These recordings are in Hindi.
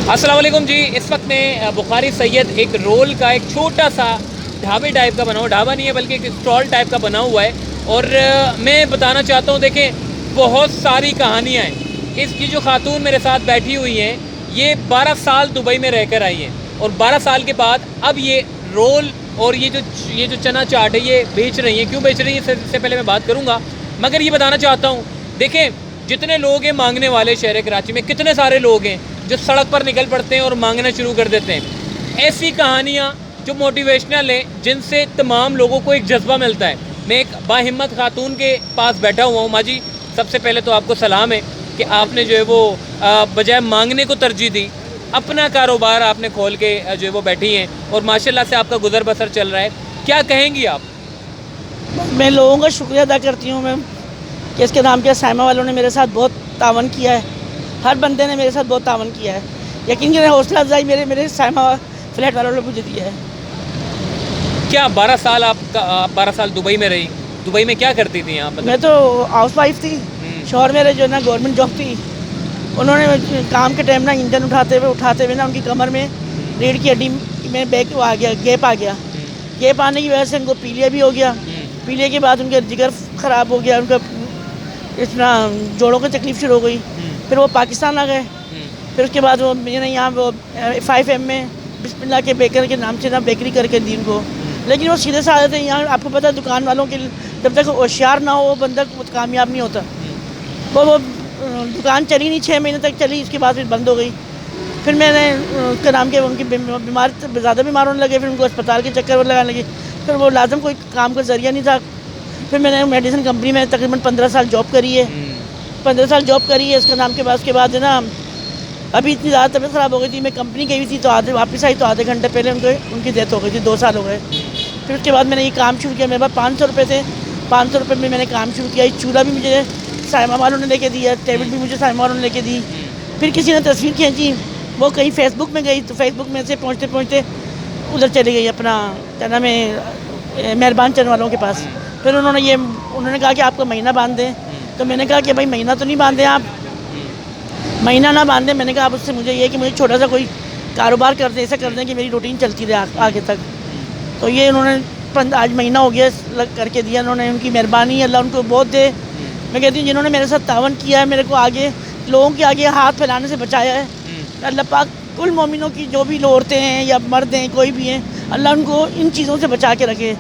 अस्सलाम वालेकुम जी। इस वक्त में बुखारी सैयद एक रोल का एक छोटा सा ढाबे टाइप का बना हुआ, ढाबा नहीं है बल्कि एक स्टॉल टाइप का बना हुआ है। और मैं बताना चाहता हूँ, देखें बहुत सारी कहानियाँ हैं। इसकी जो खातून मेरे साथ बैठी हुई हैं, ये 12 साल दुबई में रहकर आई हैं और 12 साल के बाद अब ये रोल और ये जो चना चाट है ये बेच रही हैं। क्यों बेच रही हैं इससे पहले मैं बात करूँगा, मगर ये बताना चाहता हूँ, देखें जितने लोग हैं मांगने वाले शहर कराची में, कितने सारे लोग हैं जो सड़क पर निकल पड़ते हैं और मांगना शुरू कर देते हैं। ऐसी कहानियाँ जो मोटिवेशनल हैं, जिनसे तमाम लोगों को एक जज्बा मिलता है। मैं एक बाहिम्मत खातून के पास बैठा हुआ हूँ। माँ जी, सबसे पहले तो आपको सलाम है कि आपने जो है वो बजाय मांगने को तरजीह दी, अपना कारोबार आपने खोल के जो है वो बैठी हैं और माशाल्लाह से आपका गुजर बसर चल रहा है। क्या कहेंगी आप? मैं लोगों का शुक्रिया अदा करती हूँ मैम कि इसके नाम के साइमा वालों ने मेरे साथ बहुत तावन किया है। हर बंदे ने मेरे साथ बहुत तावन किया है। यकीन करें, हौसला अफजाई मेरे साइमा फ्लैट वालों ने मुझे दिया है। क्या 12 साल आप 12 साल दुबई में रही? दुबई में क्या करती थी आप? मैं तो हाउस वाइफ थी। शौहर मेरे जो ना गवर्नमेंट जॉब थी। उन्होंने काम के टाइम ना इंजन उठाते हुए ना उनकी कमर में रीढ़ की हड्डी में गैप आ गया। गैप आने की वजह से उनको पीलिया भी हो गया। पीलिया के बाद उनका जिगर ख़राब हो गया, उनका इतना जोड़ों की तकलीफ शुरू हो गई। फिर वो पाकिस्तान आ गए। फिर उसके बाद वो मैंने यहाँ वो 5M में बिस्मिल्लाह के बेकर के नाम से ना बेकरी करके दी उनको। लेकिन वो सीधे साधे थे। यहाँ आपको पता है दुकान वालों के जब तक होशियार ना हो वो बंदा कामयाब नहीं होता। वो दुकान चली नहीं, 6 महीने तक चली, इसके बाद फिर बंद हो गई। फिर मैंने उसके नाम के उनकी बीमार ज़्यादा बीमार होने लगे। फिर उनको अस्पताल के चक्कर लगाने लगे। फिर वो लाजम कोई काम का ज़रिया नहीं था। फिर मैंने मेडिसिन कंपनी में तकरीबन 15 साल जॉब करी है। 15 साल जॉब करी है। इसका नाम के बाद उसके बाद है ना, अभी इतनी ज़्यादा तबीयत ख़राब हो गई थी। मैं कंपनी गई थी तो वापस आई तो आधे घंटे पहले उनकी डेथ हो गई थी। 2 साल हो गए। फिर उसके बाद मैंने ये काम शुरू किया। मेरे पास 500 रुपये थे। 500 रुपये में मैंने काम शुरू किया। चूल्हा भी मुझे साइमा वालों ने लेके दिया, टेबल भी मुझे साइमा वालों ने लेके दी। फिर किसी ने तस्वीर खींची, वो कहीं फेसबुक में गई तो फेसबुक में से पहुँचते पहुँचते उधर चली गई अपना क्या नाम है मेहरबान चंद वालों के पास। फिर उन्होंने कहा कि आपका महीना बांध दें। तो मैंने कहा कि भाई महीना तो नहीं बांधे आप, महीना ना बांधे। मैंने कहा आप उससे मुझे ये कि मुझे छोटा सा कोई कारोबार कर दें, ऐसा कर दें कि मेरी रूटीन चलती रहे आगे तक। तो ये उन्होंने आज महीना हो गया करके दिया उन्होंने। उनकी मेहरबानी, अल्लाह उनको बहुत दे। मैं कहती हूँ जिन्होंने मेरे साथ तावन किया है, मेरे को आगे लोगों के आगे हाथ फैलाने से बचाया है, अल्लाह पाक कुल मोमिनों की जो भी औरतें हैं या मर्द हैं कोई भी हैं, अल्लाह उनको इन चीज़ों से बचा के रखे।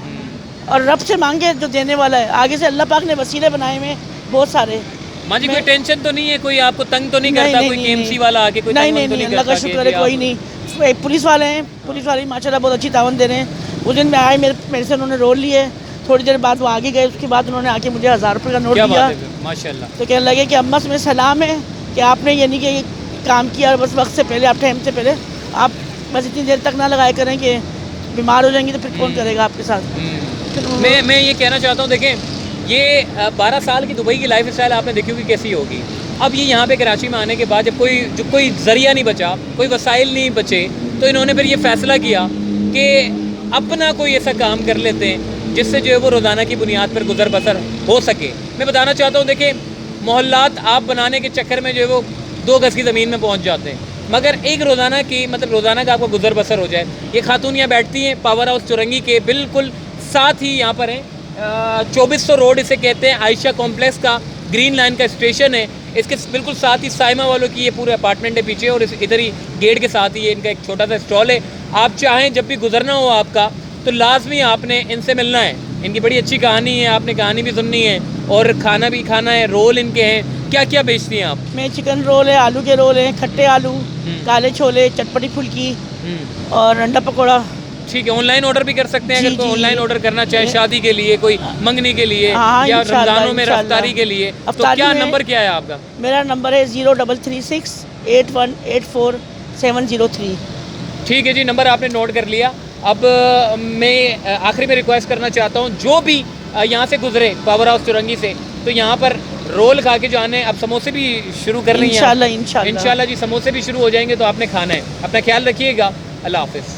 और रब से मांगे जो देने वाला है। आगे से अल्लाह पाक ने वसीले बनाए हुए बहुत सारे। माँ जी, कोई टेंशन तो नहीं है? कोई आपको तंग तो नहीं करता? कोई केएमसी वाला आके कोई नहीं, अल्लाह का शुक्र है कोई नहीं। पुलिस वाले हैं, पुलिस वाले माशाल्लाह बहुत अच्छी तावन दे रहे हैं। उस दिन मैं आए, मेरे से उन्होंने रोल लिए। थोड़ी देर बाद वो आगे गए। उसके बाद उन्होंने आके मुझे 1000 रुपये का नोट दिया माशाल्लाह। तो कहने लगे कि अम्मा से मेरा सलाम है कि आपने यानी कि काम किया बस वक्त से पहले, आप टाइम से पहले, आप बस इतनी देर तक ना लगाया करें कि बीमार हो जाएंगी तो फिर कौन करेगा आपके साथ। मैं ये कहना चाहता हूँ, देखें ये 12 साल की दुबई की लाइफ स्टाइल आपने देखी होगी कैसी होगी। अब ये यहाँ पे कराची में आने के बाद जब कोई ज़रिया नहीं बचा, कोई वसाइल नहीं बचे, तो इन्होंने फिर ये फ़ैसला किया कि अपना कोई ऐसा काम कर लेते हैं जिससे जो है वो रोज़ाना की बुनियाद पर गुजर बसर हो सके। मैं बताना चाहता हूँ, देखें मोहल्लात आप बनाने के चक्कर में जो है वो 2 गज़ की ज़मीन में पहुँच जाते हैं, मगर एक रोज़ाना की रोज़ाना का आपका गुजर बसर हो जाए। ये खातून यहाँ बैठती हैं पावर हाउस चुरंगी के बिल्कुल साथ ही यहाँ पर हैं। 2400 रोड इसे कहते हैं, आयशा कॉम्प्लेक्स का ग्रीन लाइन का स्टेशन है। इसके बिल्कुल साथ ही साइमा वालों की ये पूरे अपार्टमेंट है पीछे, और इधर ही गेट के साथ ही ये इनका एक छोटा सा स्टॉल है। आप चाहें जब भी गुजरना हो आपका तो लाजमी आपने इनसे मिलना है। इनकी बड़ी अच्छी कहानी है, आपने कहानी भी सुननी है और खाना भी खाना है। रोल इनके हैं। क्या क्या बेचती हैं आप? मैं चिकन रोल है, आलू के रोल हैं, खट्टे आलू, काले छोले, चटपटी फुल्की और अंडा पकौड़ा। ठीक है, ऑनलाइन ऑर्डर भी कर सकते हैं अगर कोई ऑनलाइन ऑर्डर करना चाहे, शादी के लिए, कोई मंगनी के लिए, या रमजानों में रफ्तारी के लिए। तो क्या नंबर क्या है आपका? मेरा नंबर है 0336 8184 703। ठीक है जी, नंबर आपने नोट कर लिया। अब मैं आखिरी में रिक्वेस्ट करना चाहता हूँ, जो भी यहाँ से गुजरे पावर हाउस चुरंगी से, तो यहाँ पर रोल खा के जो आने, अब समोसे भी शुरू कर रही हैं इंशाल्लाह जी, समोसे भी शुरू हो जाएंगे तो आपने खाना है। अपना ख्याल रखिएगा। अल्लाह हाफिज़।